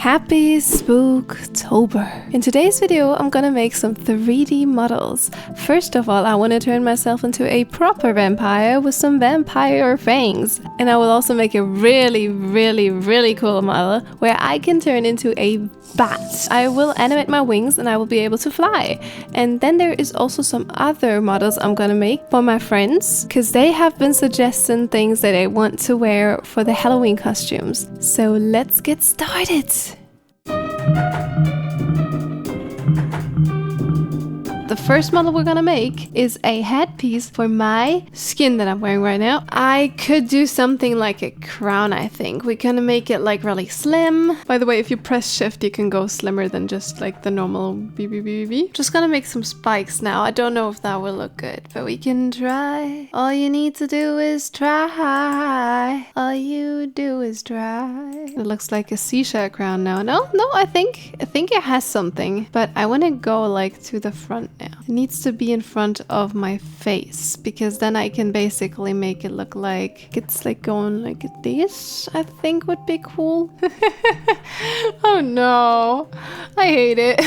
Happy Spooktober. In today's video, I'm gonna make some 3D models. First of all, I want to turn myself into a proper vampire with some vampire fangs. And I will also make a really cool model where I can turn into a bat. I will animate my wings and I will be able to fly. And then there is also some other models I'm gonna make for my friends, because they have been suggesting things that they want to wear for the Halloween costumes. So let's get started. The first model we're gonna make is a headpiece for my skin that I'm wearing right now. I could do something like a crown, I think. We're gonna make it like really slim. By the way, if you press shift, you can go slimmer than just like the normal BBBB. Just gonna make some spikes now. I don't know if that will look good, but we can try. All you need to do is try. All you do is try. It looks like a seashell crown now. No, I think it has something, but I want to go like to the front now. It needs to be in front of my face, because then I can basically make it look like it's like going like this. I think would be cool. Oh no, I hate it.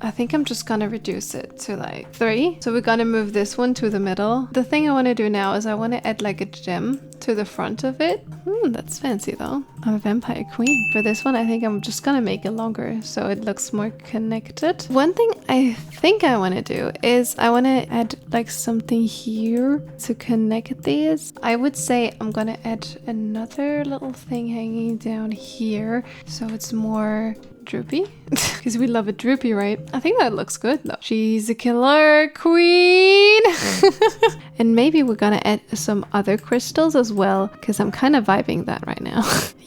I think I'm just gonna reduce it to like 3. So we're gonna move this one to the middle. The thing I want to do now is I want to add like a gem to the front of it. That's fancy though. I'm a vampire queen. For this one, I think I'm just gonna make it longer so it looks more connected. One thing I think I want to do is I want to add like something here to connect these. I would say I'm gonna add another little thing hanging down here so it's more droopy, because we love it droopy, right? I think that looks good though. She's a killer queen. And maybe we're gonna add some other crystals as well, because I'm kind of vibing that right now.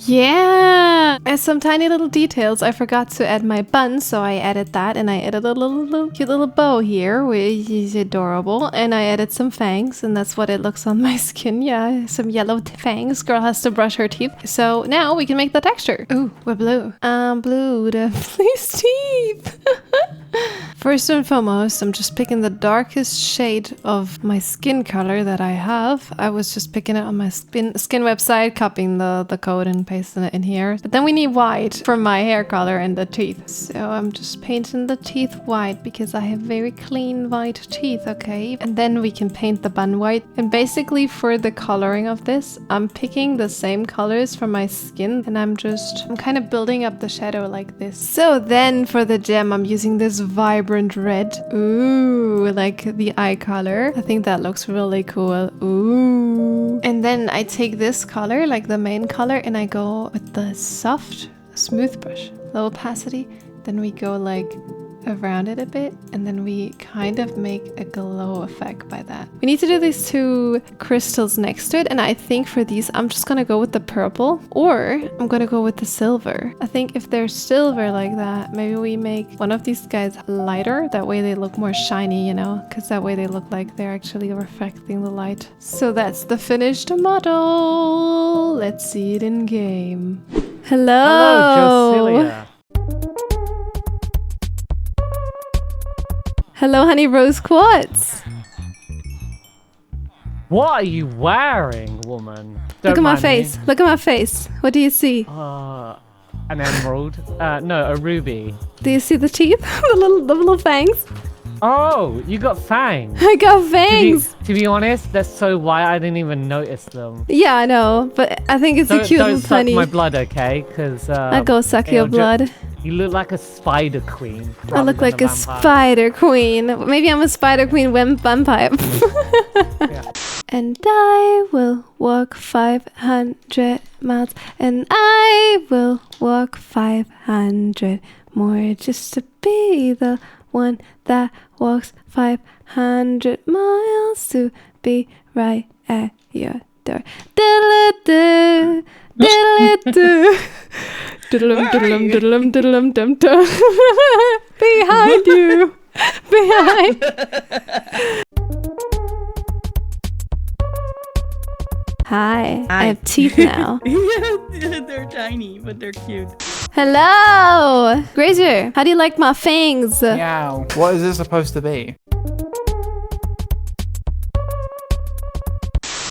Yeah, and some tiny little details. I forgot to add my bun, so I added that, and I added a little cute little bow here, which is adorable, and I added some fangs, and that's what it looks on my skin. Yeah, some yellow fangs. Girl has to brush her teeth. So now we can make the texture. Ooh, we're blue. Blue to please teeth. First and foremost, I'm just picking the darkest shade of my skin color that I have. I was just picking it on my skin website, copying the code and pasting it in here. But then we need white for my hair color and the teeth. So I'm just painting the teeth white because I have very clean white teeth, okay? And then we can paint the bun white. And basically for the coloring of this, I'm picking the same colors for my skin, and I'm kind of building up the shadow like this. So then for the gem, I'm using this vibrant red. Ooh, like the eye color. I think that looks really cool. Ooh. And then I take this color, like the main color, and I go with the soft, smooth brush, low opacity. Then we go like around it a bit, and then we kind of make a glow effect by that. We need to do these 2 crystals next to it, and I think for these I'm just gonna go with the purple, or I'm gonna go with the silver. I think if they're silver like that, maybe we make one of these guys lighter. That way they look more shiny, you know, because that way they look like they're actually reflecting the light. So that's the finished model. Let's see it in game. Hello, Josilia. Hello, Honey Rose Quartz. What are you wearing, woman? Look at my face. Look at my face. What do you see? An emerald. No, a ruby. Do you see the teeth? the little fangs? Oh, you got fangs. I got fangs. To be honest, they're so white I didn't even notice them. Yeah, I know, but I think it's a cute little funny. Don't suck my blood, okay? Because I'll go suck your blood. You look like a spider queen. I look like a spider queen. Maybe I'm a spider queen vampire. Yeah. And I will walk 500 miles. And I will walk 500 more just to be the one that walks 500 miles to be right at your door. Diddle-a-doo, diddle-a-doo. Diddle-um. Behind you. Behind. Hi. I have teeth now. Yeah, they're tiny, but they're cute. Hello! Grazier, how do you like my fangs? Meow. What is this supposed to be?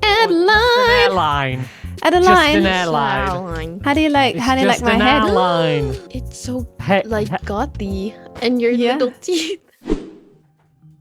Airline. Airline. Add a Just line. an airline. How do you like? It's How do you like just my an head? airline. It's so Hey, like hey. gaudy, and your Yeah. little teeth.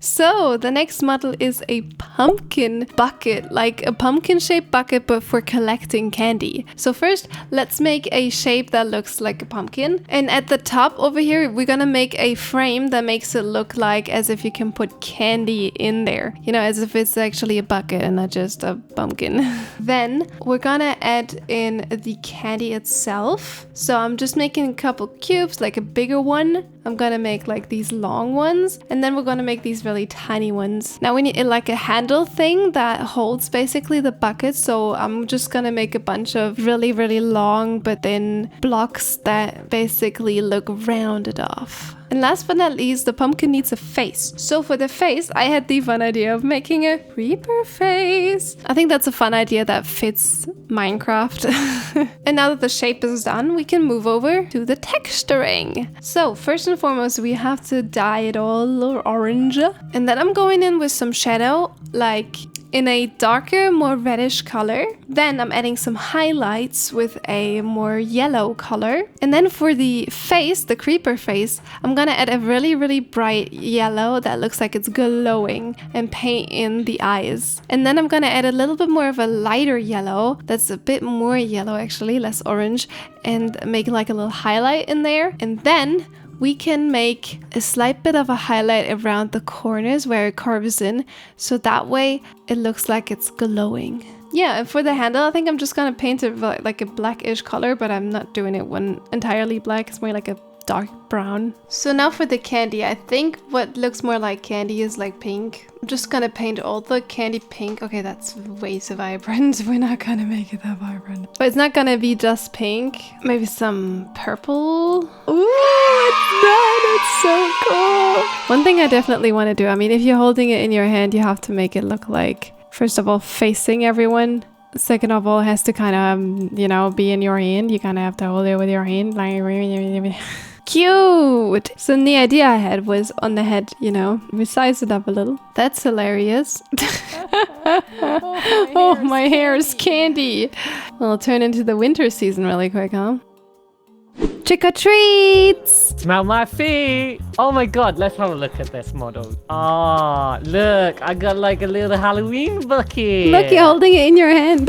So the next model is a pumpkin bucket, like a pumpkin shaped bucket but for collecting candy. So first let's make a shape that looks like a pumpkin, and at the top over here we're gonna make a frame that makes it look like as if you can put candy in there, you know, as if it's actually a bucket and not just a pumpkin. Then we're gonna add in the candy itself. So I'm just making a couple cubes, like a bigger one. I'm gonna make like these long ones, and then we're gonna make these really tiny ones. Now we need like a handle thing that holds basically the bucket, so I'm just gonna make a bunch of really long but thin blocks that basically look rounded off. And last but not least, the pumpkin needs a face. So for the face, I had the fun idea of making a creeper face. I think that's a fun idea that fits Minecraft. And now that the shape is done, we can move over to the texturing. So first and foremost, we have to dye it all orange. And then I'm going in with some shadow, like in a darker, more reddish color. Then I'm adding some highlights with a more yellow color. And then for the face, the creeper face, I'm gonna add a really bright yellow that looks like it's glowing and paint in the eyes. And then I'm gonna add a little bit more of a lighter yellow that's a bit more yellow actually, less orange, and make like a little highlight in there. And then we can make a slight bit of a highlight around the corners where it carves in, so that way it looks like it's glowing. Yeah, and for the handle, I think I'm just gonna paint it like a blackish color, but I'm not doing it one entirely black. It's more like a dark brown. So now for the candy, I think what looks more like candy is like pink. I'm just gonna paint all the candy pink. Okay, that's way too vibrant. We're not gonna make it that vibrant. But it's not gonna be just pink. Maybe some purple. Ooh, it's done! It's so cool! One thing I definitely want to do, I mean, if you're holding it in your hand, you have to make it look like, first of all, facing everyone. Second of all, it has to kind of, you know, be in your hand. You kind of have to hold it with your hand. Like, cute! So the idea I had was on the head, you know, we size it up a little. That's hilarious. Oh, my hair is candy. Well, it'll turn into the winter season really quick, huh? Trick or treats! Smell my feet! Oh my god, let's have a look at this model. Ah, look, I got like a little Halloween bucket. Look, you're holding it in your hand.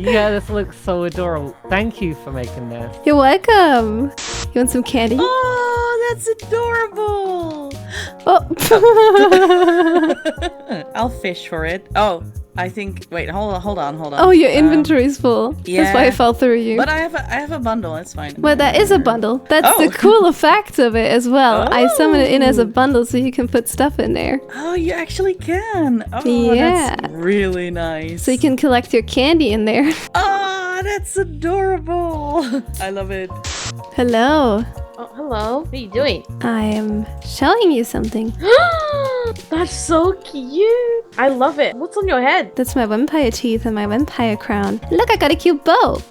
Yeah, this looks so adorable. Thank you for making this. You're welcome. You want some candy? Oh, that's adorable. Oh. I'll fish for it. Oh, I think. Wait, hold on. Oh, your inventory's full. That's why yeah. it fell through you. But I have a bundle. It's fine. Well, that is a bundle. That's Oh. the cool effect of it as well. I summon it in as a Oh. bundle so you can put stuff in there. Oh, you actually can. Oh, Yeah. that's really nice. So you can collect your candy in there. Oh, that's adorable. I love it. Hello. Oh, hello. What are you doing? I am showing you something. That's so cute. I love it. What's on your head? That's my vampire teeth and my vampire crown. Look, I got a cute bow.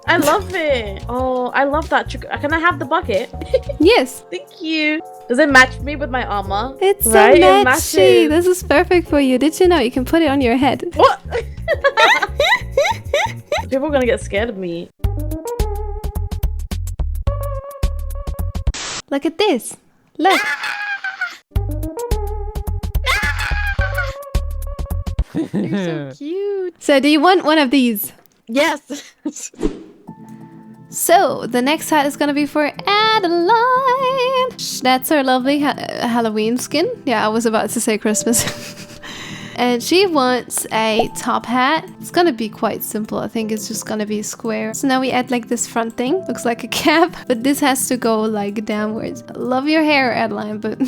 I love it. Oh, I love that. Can I have the bucket? Yes. Thank you. Does it match me with my armor? It's so Right, it matchy. matches. This is perfect for you. Did you know you can put it on your head? What? People are gonna get scared of me. Look at this. Look. You're so cute. So do you want one of these? Yes. So the next hat is gonna be for Adeline. That's her lovely Halloween skin. Yeah, I was about to say Christmas. And she wants a top hat. It's gonna be quite simple. I think it's just gonna be square. So now we add like this front thing. Looks like a cap, but this has to go like downwards. I love your hair, Adeline, but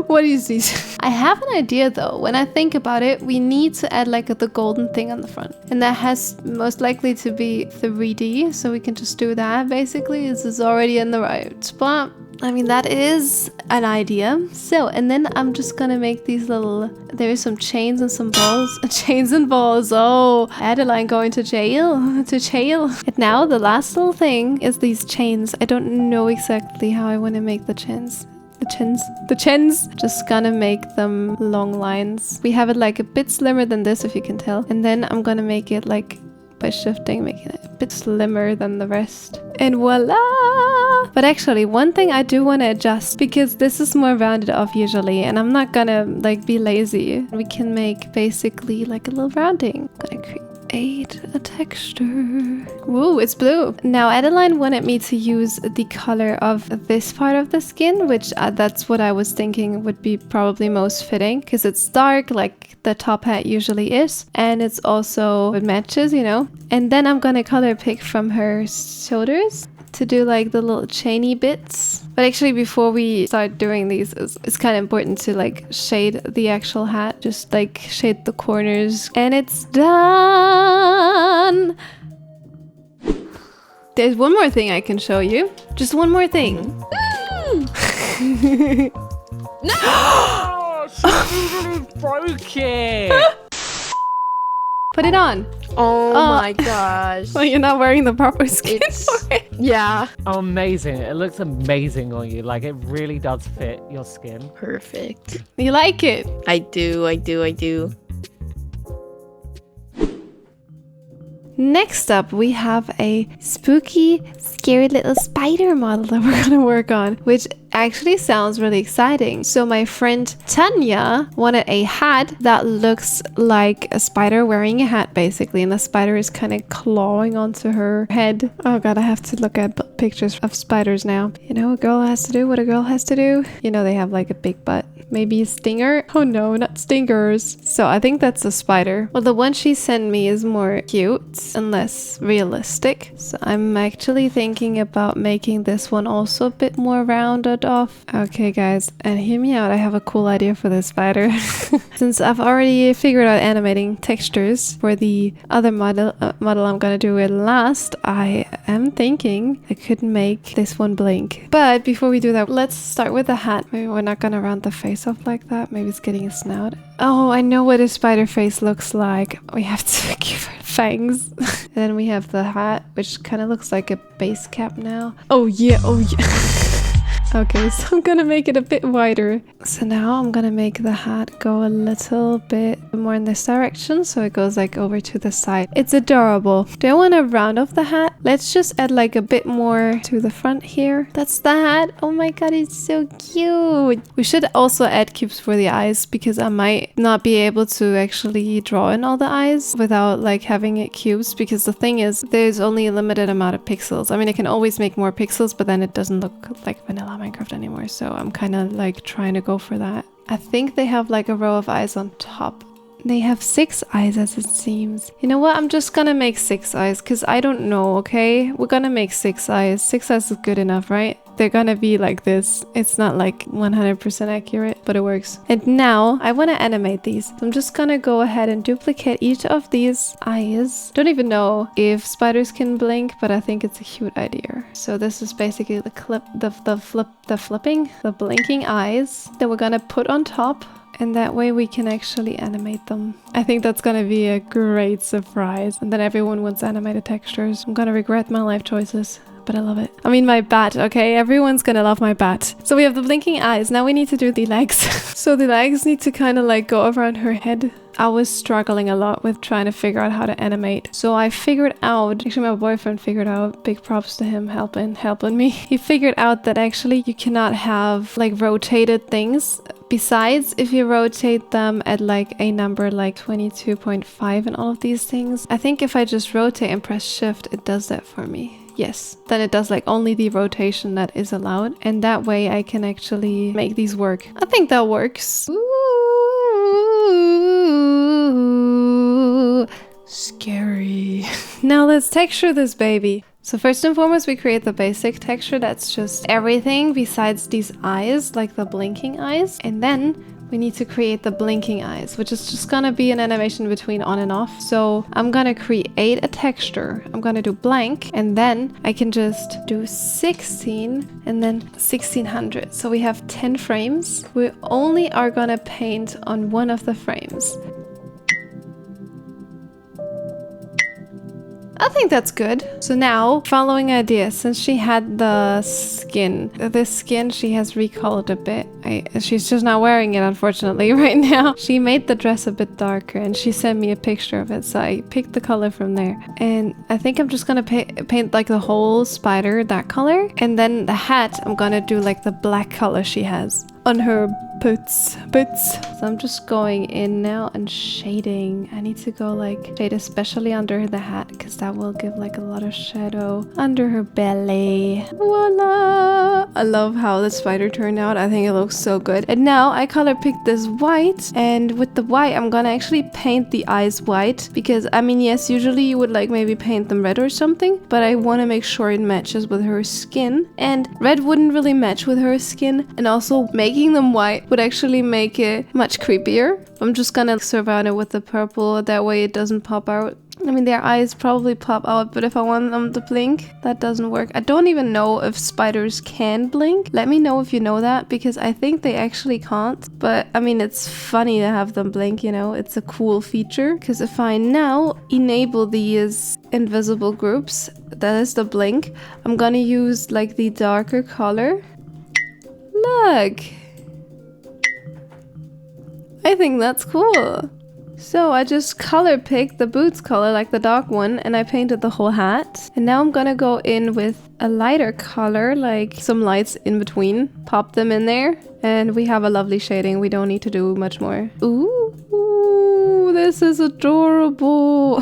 what is this? I have an idea though. When I think about it, we need to add like the golden thing on the front. And that has most likely to be 3D. So we can just do that basically. This is already in the right spot. I mean, that is an idea. So, and then I'm just gonna make these little, there's some chains and some balls. Chains and balls. Oh, Adeline going to jail. And now the last little thing is these chains. I don't know exactly how I want to make the chains. The chins. Just gonna make them long lines. We have it like a bit slimmer than this, if you can tell. And then I'm gonna make it like by shifting, making it a bit slimmer than the rest. And voila! But actually, one thing I do want to adjust, because this is more rounded off usually, and I'm not gonna like be lazy. We can make basically like a little rounding. Gonna create a texture. Whoa, it's blue. Now Adeline wanted me to use the color of this part of the skin, which that's what I was thinking would be probably most fitting, because it's dark like the top hat usually is, and it's also, it matches, you know. And then I'm gonna color pick from her shoulders to do like the little chainy bits. But actually, before we start doing these, it's kind of important to like shade the actual hat, just like shade the corners, and it's done. There's one more thing I can show you. Just one more thing. Oh, she literally broke it. Put it on. Oh my gosh. Well, you're not wearing the proper skin It's- for it. Yeah. Amazing. It looks amazing on you. Like, it really does fit your skin. Perfect. You like it? I do. Next up, we have a spooky, scary little spider model that we're gonna work on, which actually sounds really exciting. So my friend Tanya wanted a hat that looks like a spider wearing a hat, basically, and the spider is kind of clawing onto her head. Oh god, I have to look at pictures of spiders now. You know, a girl has to do what a girl has to do. You know, they have like a big butt. Maybe a stinger? Oh no, not stingers. So I think that's a spider. Well, the one she sent me is more cute and less realistic. So I'm actually thinking about making this one also a bit more rounded off. Okay guys, and hear me out, I have a cool idea for this spider. Since I've already figured out animating textures for the other model I'm gonna do it last, I am thinking I could make this one blink. But before we do that, let's start with the hat. Maybe we're not gonna round the face off like that. Maybe it's getting a snout. Oh, I know what a spider face looks like. We have to give her fangs. And then we have the hat, which kind of looks like a base cap now. Oh yeah. Okay, so I'm gonna make it a bit wider. So now I'm gonna make the hat go a little bit more in this direction, so it goes like over to the side. It's adorable. Do I want to round off the hat? Let's just add like a bit more to the front here. That's the hat. Oh my god, it's so cute. We should also add cubes for the eyes, because I might not be able to actually draw in all the eyes without like having it cubes, because the thing is, there's only a limited amount of pixels. I mean, I can always make more pixels, but then it doesn't look like vanilla Minecraft anymore, so I'm kind of like trying to go for that. I think they have like a row of eyes on top. They have 6 eyes as it seems. You know what? I'm just gonna make 6 eyes because I don't know, okay? We're gonna make 6 eyes. 6 eyes is good enough, right? They're gonna be like this. It's not like 100% accurate, but it works. And now I want to animate these. So I'm just gonna go ahead and duplicate each of these eyes. Don't even know if spiders can blink, but I think it's a cute idea. So this is basically the blinking eyes that we're gonna put on top. And that way we can actually animate them. I think that's gonna be a great surprise. And then everyone wants animated textures. I'm gonna regret my life choices, but I love it. I mean, my bat, okay? Everyone's gonna love my bat. So we have the blinking eyes. Now we need to do the legs. So the legs need to kind of like go around her head. I was struggling a lot with trying to figure out how to animate. So I figured out, actually my boyfriend figured out, big props to him helping me. He figured out that actually you cannot have like rotated things. Besides, if you rotate them at like a number like 22.5 and all of these things, I think if I just rotate and press shift, it does that for me. Yes, then it does like only the rotation that is allowed. And that way I can actually make these work. I think that works. Ooh, scary. Now let's texture this baby. So first and foremost, we create the basic texture. That's just everything besides these eyes, like the blinking eyes. And then we need to create the blinking eyes, which is just gonna be an animation between on and off. So I'm gonna create a texture. I'm gonna do blank, and then I can just do 16 and then 1600. So we have 10 frames. We only are gonna paint on one of the frames. I think that's good. So now, following idea, since she had the skin, this skin she has recolored a bit. She's just not wearing it, unfortunately, right now. She made the dress a bit darker and she sent me a picture of it, so I picked the color from there. And I think I'm just gonna paint like the whole spider that color, and then the hat I'm gonna do like the black color she has on her boots. So I'm just going in now and shading. I need to go like shade especially under the hat, because that will give like a lot of shadow under her belly. Voila! I love how the spider turned out. I think it looks so good. And now I color picked this white, and with the white I'm gonna actually paint the eyes white, because I mean, yes, usually you would like maybe paint them red or something, but I want to make sure it matches with her skin, and red wouldn't really match with her skin, and also making them white would actually make it much creepier. I'm just gonna surround it with the purple, that way it doesn't pop out. I mean, their eyes probably pop out, but if I want them to blink, that doesn't work. I don't even know if spiders can blink. Let me know if you know that, because I think they actually can't. But I mean, it's funny to have them blink, you know, it's a cool feature. Because if I now enable these invisible groups, that is the blink, I'm gonna use like the darker color. Look! I think that's cool. So I just color picked the boots color, like the dark one, and I painted the whole hat. And now I'm gonna go in with a lighter color, like some lights in between. Pop them in there, and we have a lovely shading. We don't need to do much more. Ooh, this is adorable.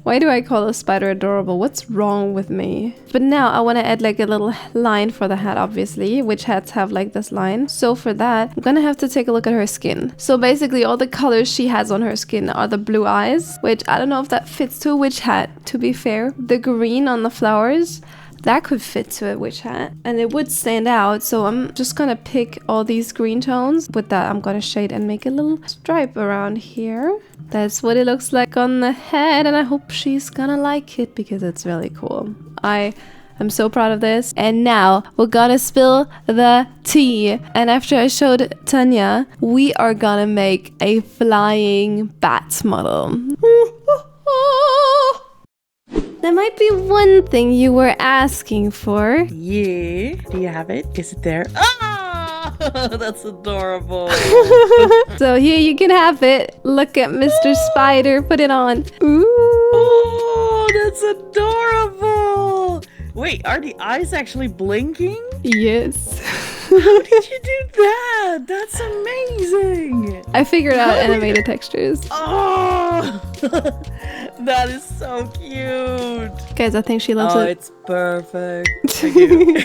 Why do I call a spider adorable? What's wrong with me? But now I want to add like a little line for the hat, obviously, which hats have like this line. So for that, I'm gonna have to take a look at her skin. So basically all the colors she has on her skin are the blue eyes, which I don't know if that fits to a witch hat, to be fair. The green on the flowers, that could fit to a witch hat and it would stand out. So I'm just gonna pick all these green tones. With that, I'm gonna shade and make a little stripe around here. That's what it looks like on the head, and I hope she's gonna like it because it's really cool. I'm so proud of this. And now we're gonna spill the tea. And after I showed Tanya, we are gonna make a flying bat model. There might be one thing you were asking for. Yeah. Do you have it? Is it there? Ah! That's adorable. So here you can have it. Look at Mr. Spider. Put it on. Ooh. Oh, that's adorable. Wait, are the eyes actually blinking? Yes. How did you do that? That's amazing. I figured out animated textures. Oh, that is so cute. Guys, I think she loves it. It's perfect. I do.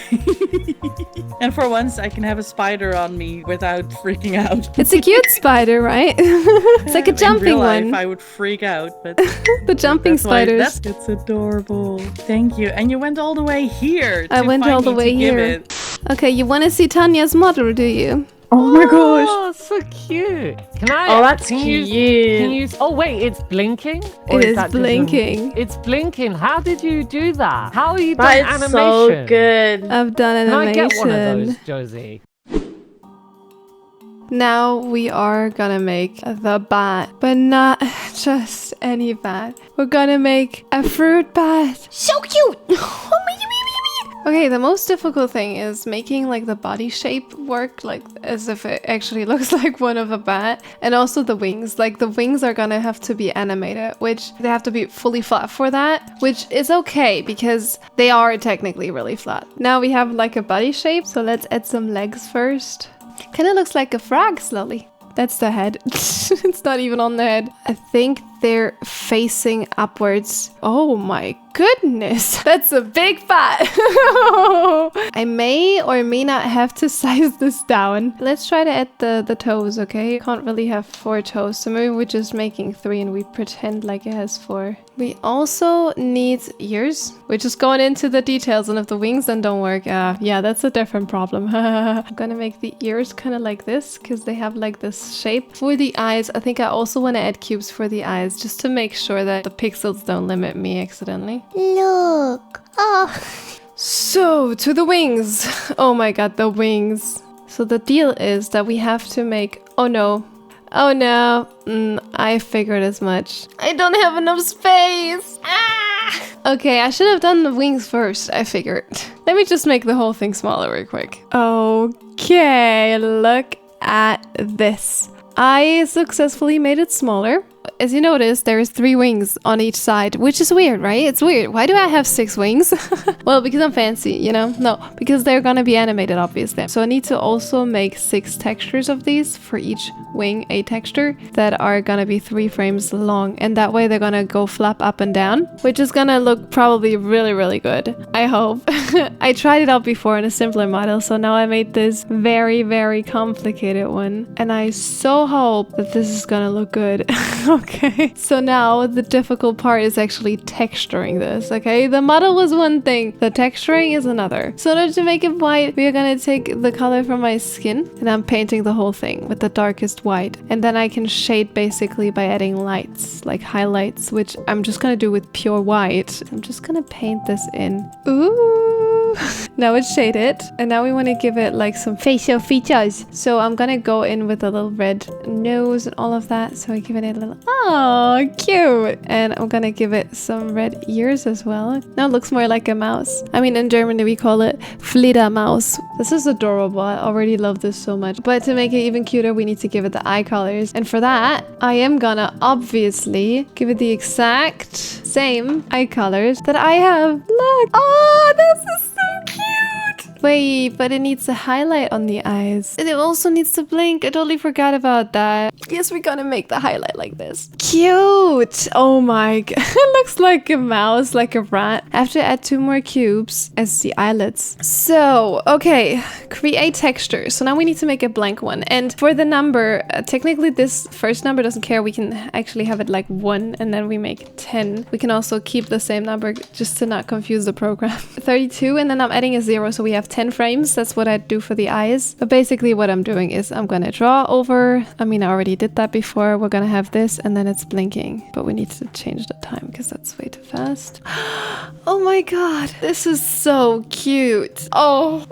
And for once, I can have a spider on me without freaking out. It's a cute spider, right? It's like a jumping In real life, one. I would freak out, but The jumping spiders. It's adorable. Thank you. And you went all the way here. I went all the way here. Okay, you want to see Tanya's model, do you? Oh my gosh. Oh, so cute. Can I? Oh, that's can cute. Can you? Oh wait, it's blinking. Or It is that just blinking. It's blinking. How did you do that? How are you doing That is animation? so good. I've done Can I animation. get one of those, Josie? Now we are gonna make the bat, but not just any bat. We're gonna make a fruit bat. So cute! Okay, the most difficult thing is making like the body shape work like as if it actually looks like one of a bat, and also the wings. Like the wings are gonna have to be animated, which they have to be fully flat for that, which is okay because they are technically really flat. Now we have like a body shape, so let's add some legs first. Kind of looks like a frog slowly. That's the head. It's not even on the head. I think they're facing upwards. Oh my goodness. That's a big bat. I may or may not have to size this down. Let's try to add the toes, okay? Can't really have 4 toes, so maybe we're just making 3 and we pretend like it has 4. We also need ears. We're just going into the details, and if the wings then don't work, yeah, that's a different problem. I'm gonna make the ears kind of like this because they have like this shape. For the eyes, I think I also want to add cubes for the eyes just to make sure that the pixels don't limit me accidentally. Look. Oh. So, to the wings. Oh my god, the wings. So the deal is that we have to make... Oh no. Oh no. I figured as much. I don't have enough space. Ah! Okay, I should have done the wings first, I figured. Let me just make the whole thing smaller real quick. Okay, look at this. I successfully made it smaller. As you notice, there's 3 wings on each side, which is weird, right? It's weird. Why do I have 6 wings? Well, because I'm fancy, you know? No, because they're gonna be animated, obviously. So I need to also make 6 textures of these for each wing, a texture that are gonna be 3 frames long. And that way they're gonna go flap up and down, which is gonna look probably really, really good. I hope. I tried it out before in a simpler model, so now I made this very, very complicated one. And I so hope that this is gonna look good. Okay, so now the difficult part is actually texturing this, okay? The model was one thing, the texturing is another. So in order to make it white, we are gonna take the color from my skin and I'm painting the whole thing with the darkest white. And then I can shade basically by adding lights, like highlights, which I'm just gonna do with pure white. I'm just gonna paint this in. Ooh, now it's shaded. And now we wanna give it like some facial features. So I'm gonna go in with a little red nose and all of that. So I give it a little, oh, cute. And I'm gonna give it some red ears as well. Now it looks more like a mouse. I mean, in Germany we call it Fledermaus. This is adorable. I already love this so much. But to make it even cuter, we need to give it the eye colors. And for that, I am gonna obviously give it the exact same eye colors that I have. Look. Oh, this is so cute. Wait, but it needs a highlight on the eyes. And it also needs to blink. I totally forgot about that. Yes, we're gonna make the highlight like this. Cute. Oh my god. It looks like a mouse, like a rat. I have to add 2 more cubes as the eyelids. So, okay. Create texture. So now we need to make a blank one. And for the number, technically this first number doesn't care. We can actually have it like 1 and then we make 10. We can also keep the same number just to not confuse the program. 32 and then I'm adding a 0 so we have 10 frames. That's what I do for the eyes. But basically what I'm doing is I'm gonna draw over. I mean, I already did that before. We're gonna have this and then it's blinking. But we need to change the time because that's way too fast. Oh my god. This is so cute. Oh.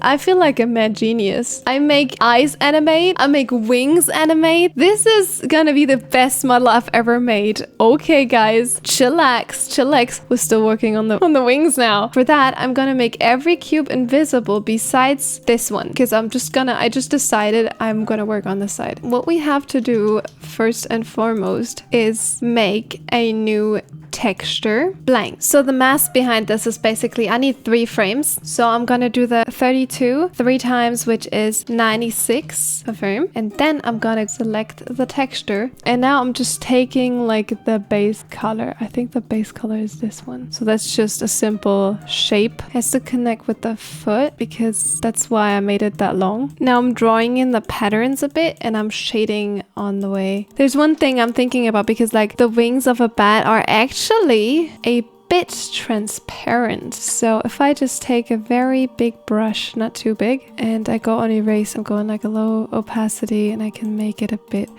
I feel like a mad genius. I make eyes animate. I make wings animate. This is gonna be the best model I've ever made. Okay, guys. Chillax. Chillax. We're still working on the wings now. For that, I'm gonna make every cube invisible besides this one. Because I just decided I'm gonna work on this side. What we have to do first and foremost is make a new texture blank. So the mask behind this is basically I need 3 frames. So I'm gonna do the 32 3 times, which is 96 a frame. And then I'm gonna select the texture. And now I'm just taking like the base color. I think the base color is this one. So that's just a simple shape. It has to connect with the foot because that's why I made it that long. Now I'm drawing in the patterns a bit and I'm shading on the way. There's one thing I'm thinking about because like the wings of a bat are actually a bit transparent. So if I just take a very big brush, not too big, and I go on erase, I'm going like a low opacity and I can make it a bit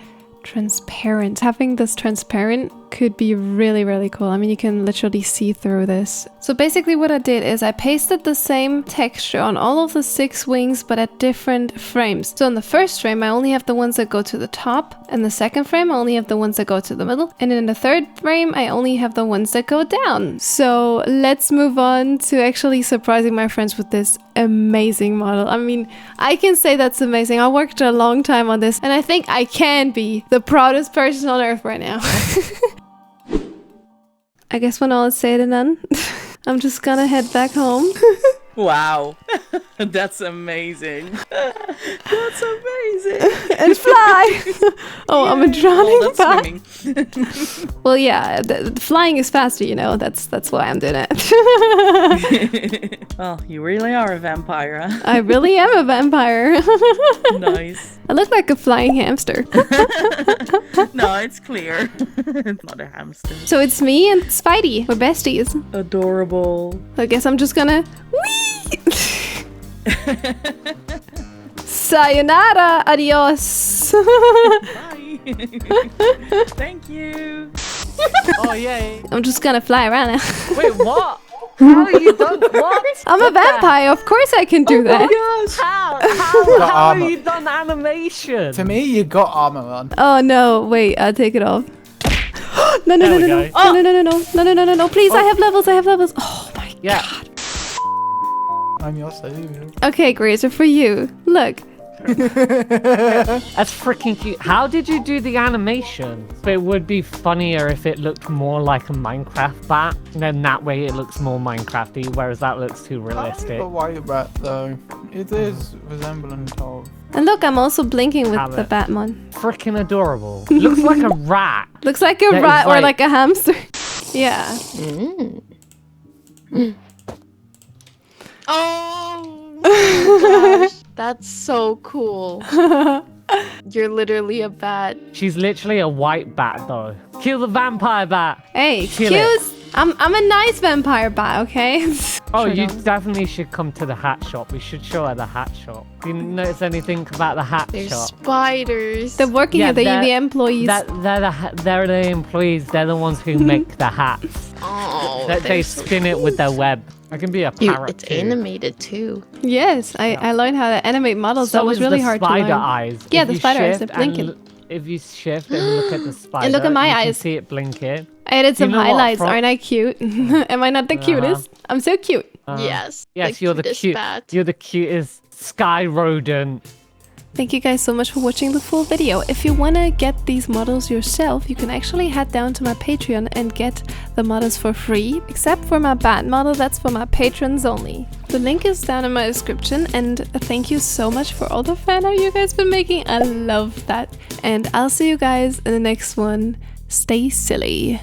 transparent. Having this transparent could be really, really cool. I mean, you can literally see through this. So basically what I did is I pasted the same texture on all of the 6 wings, but at different frames. So in the first frame, I only have the ones that go to the top. In the second frame, I only have the ones that go to the middle. And in the third frame, I only have the ones that go down. So let's move on to actually surprising my friends with this amazing model. I mean, I can say that's amazing. I worked a long time on this, and I think I can be the proudest person on earth right now. I guess when all is said and done, I'm just gonna head back home. Wow. That's amazing. That's amazing. And fly! Oh, I'm a drowning bat. Well, yeah, the flying is faster, you know. That's why I'm doing it. Well, you really are a vampire, huh? I really am a vampire. Nice. I look like a flying hamster. No, it's clear. It's not a hamster. So it's me and Spidey. We're besties. Adorable. I guess I'm just gonna... Whee! Sayonara! Adios! Bye. Thank you. Oh, yay. I'm just gonna fly around now. Wait, what? How are you done? What? I'm a vampire. Of course I can do that. How Got have armor. you done animation? To me, you got armor on. Oh no, wait, I'll take it off. No, no, There no, we no, no, go. no, no, no, no, no, no, no, no, no, please, I have levels, I have levels. Oh my Yeah. god. I'm your savior. Okay, Grazer, for you. Look. That's freaking cute. How did you do the animation? It would be funnier if it looked more like a Minecraft bat. Then that way it looks more Minecrafty, whereas that looks too realistic. The white bat though. It is resemblant of. And look, I'm also blinking with Have the it. Batman. Freaking adorable. Looks like a rat. Looks like a That is rat or like- like a hamster. Yeah. Oh my gosh, that's so cool. You're literally a bat. She's literally a white bat though. Kill the vampire bat. Hey, Kill it. excuse. I'm a nice vampire bat, okay? Oh, Sure you don't. definitely should come to the hat shop. We should show her the hat shop. Do you notice anything about the hat There's shop? spiders. They're working Yeah, at the they're- employees. They're the employees. They're the ones who make the hats. Oh, They they're so spin it with their web. I can be a cute. parrot It's too. animated too. Yes, I learned how to animate models. So that was is really the hard to spider learn. eyes. Yeah, If the you spider eyes, shift they're blinking. and if you shift and look at the spider, look at my you eyes. can see it blinking. I added some know what, highlights. Fro- Aren't I cute? Am I not the cutest? I'm so cute. Yes. Yes, you're the cutest cute. bat. You're the cutest sky rodent. Thank you guys so much for watching the full video. If you want to get these models yourself, you can actually head down to my Patreon and get the models for free. Except for my bat model, that's for my patrons only. The link is down in my description, and thank you so much for all the fan art you guys been making. I love that. And I'll see you guys in the next one. Stay silly.